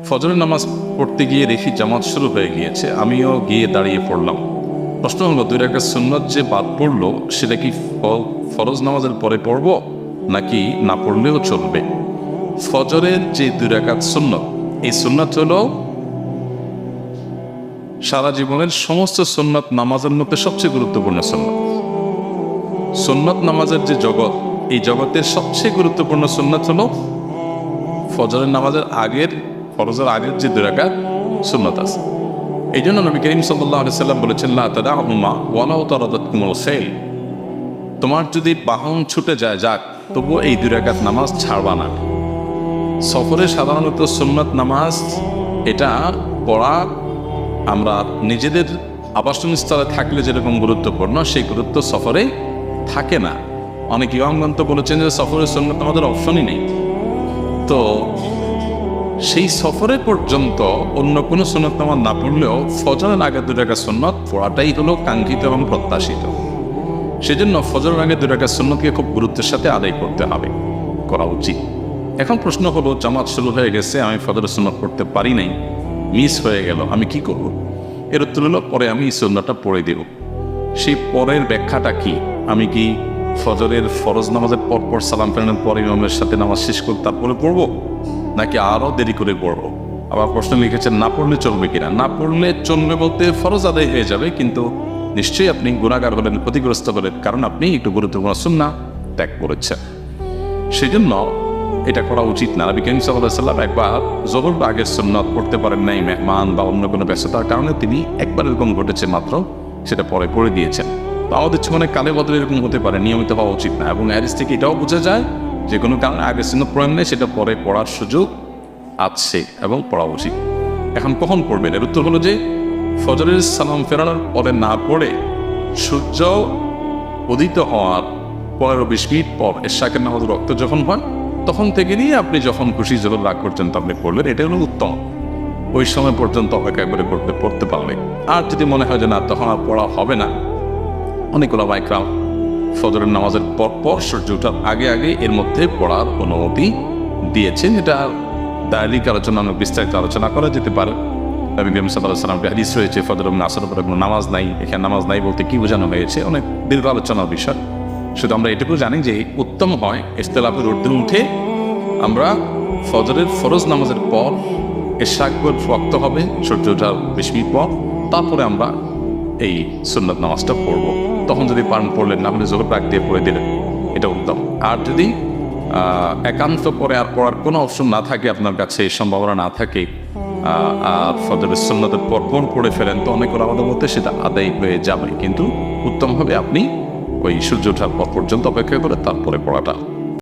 ফজরের নামাজ পড়তে গিয়ে দেখি জামাত শুরু হয়ে গিয়েছে, আমিও গিয়ে দাঁড়িয়ে পড়লাম। প্রশ্ন হলো, 2 রাকাত সুন্নত যে বাদ পড়লো সেটা কি ফরজ নামাজের পরে পড়ব নাকি না পড়লেও চলবে? ফজরের যে 2 রাকাত সুন্নত, এই সুন্নত হলো সারা জীবনের সমস্ত সুন্নত নামাজের মধ্যে সবচেয়ে গুরুত্বপূর্ণ সুন্নত। সুন্নত নামাজের যে জগৎ, এই জগতের সবচেয়ে গুরুত্বপূর্ণ সুন্নত হলো ফজরের নামাজের আগের, ফরজের আগের যে 2 রাকাত সুন্নত আছে। এই জন্য নবী করিম সাল্লাল্লাহু আলাইহি সাল্লাম বলেছেন, লা তাদউমা ওয়ালাউ তারাদাতকুমুল খাইল, তোমার যদি বাহন ছুটে যায় যাক, তবুও এই 2 রাকাত নামাজ ছাড়বা না। সফরে সাধারণত সুন্নত নামাজ এটা পড়া আমরা নিজেদের আবাসস্থলে থাকলে যেরকম গুরুত্বপূর্ণ, সেই গুরুত্ব সফরে থাকে না। অনেক ইমামগণ তো বলেছেন যে সফরের সুন্নত আমাদের অপশনই নেই। তো সেই সফরে পর্যন্ত অন্য কোনো সুন্নত নামাজ না পড়লেও ফজরের আগে 2 রাকাত সুন্নত পড়াটাই হলো কাঙ্ক্ষিত এবং প্রত্যাশিত। সেজন্য ফজরের আগে 2 রাকাত সুন্নতকে খুব গুরুত্বের সাথে আদায় করতে হবে, করা উচিত। এখন প্রশ্ন হলো, জামাত শুরু হয়ে গেছে, আমি ফজরের সুন্নত পড়তে পারি নাই, মিস হয়ে গেল, আমি কি করব? এর উত্তর হলো, পরে আমি এই সুন্নতটা পড়ে দেব। সেই পরের ব্যাখ্যাটা কি? আমি কি ফজরের ফরজ নামাজের পর সালাম ফেরানোর পর ইমামের সাথে নামাজ শেষ করে তারপরে পড়বো, নাকি আরও দেরি করে পড়বো? আবার প্রশ্ন লিখেছেন, না পড়লে চলবে কিনা? না পড়লে চলবে বলতে ফরজ আদায় হয়ে যাবে, কিন্তু নিশ্চয়ই আপনি গুনাহগার হলেন, ক্ষতিগ্রস্ত হলেন, কারণ আপনি একটু গুরুত্বপূর্ণ সুন্নাহ ত্যাগ করেছেন। সেই জন্য এটা করা উচিত না। নবী করিম সাল্লাল্লাহু আলাইহি সাল্লাম একবার যোহর বা আগের সুন্নাত পড়তে পারেন নাই, মেহমান বা অন্য কোনো ব্যস্ততার কারণে, তিনি একবার এরকম ঘটেছে মাত্র, সেটা পরে পড়ে দিয়েছেন। তো আমাদের জীবনে কালে বদলে এরকম হতে পারে, নিয়মিত হওয়া উচিত না। এবং হাদিস থেকে এটাও বোঝা যায় যে কোনো কারণে আগের সুন্নাত পড়েন নাই, সেটা পরে পড়ার সুযোগ আছে এবং পড়া উচিত। এখন কখন পড়বেন? এর উত্তর হলো যে ফজরের সালাম ফেরানোর পরে না পড়ে সূর্য উদিত হওয়ার 15-20 মিনিট পর এশাকের নামাজ রক্ত যখন হয়, তখন থেকে নিয়ে আপনি যখন খুশি যখন রাগ পর্যন্ত আপনি পড়লেন, এটা হলো উত্তম। ওই সময় পর্যন্ত অপেক্ষা করে পড়তে পারলে। আর যদি মনে হয় যে না, তখন আর পড়া হবে না, অনেক ওলামা ইকরাম ফজরের নামাজের পর সূর্য ওঠার আগে আগে এর মধ্যে পড়ার অনুমতি দিয়েছেন। এটা দায়িক আলোচনা, অনেক বিস্তারিত আলোচনা করা যেতে পারে। নবী করিম সাল্লাল্লাহু আলাইহি ওয়াসাল্লাম হাদিস রয়েছে, ফজর এবং আসরের পরে কোনো নামাজ নাই। এখানে নামাজ নাই বলতে কি বোঝানো হয়েছে, অনেক দীর্ঘ আলোচনার বিষয়। শুধু আমরা এটুকু জানি যে উত্তম হয় ইখতিলাফের ঊর্ধ্বে উঠে আমরা ফজরের ফরজ নামাজের পর এশাক ওয়াক্ত হবে সূর্য ওঠার 20 মিনিট পর, তারপরে আমরা এই সুন্নাত নামাজটা পড়ব। তখন যদি পারেন পড়লেন, না হলে যোহর রাগ দিয়ে পড়ে দিলেন, এটা উত্তম। আর যদি একান্ত পরে আর পড়ার কোনো অপশন না থাকে, আপনার কাছে সম্ভাবনা না থাকে, আর ফজরের সুন্নাতের পর পড়ে ফেলেন, তো অনেক আমাদের মধ্যে সেটা আদায় হয়ে যাবে। কিন্তু উত্তম হবে আপনি ওই সূর্য ওঠার পর পর্যন্ত অপেক্ষা করে তারপরে পড়াটা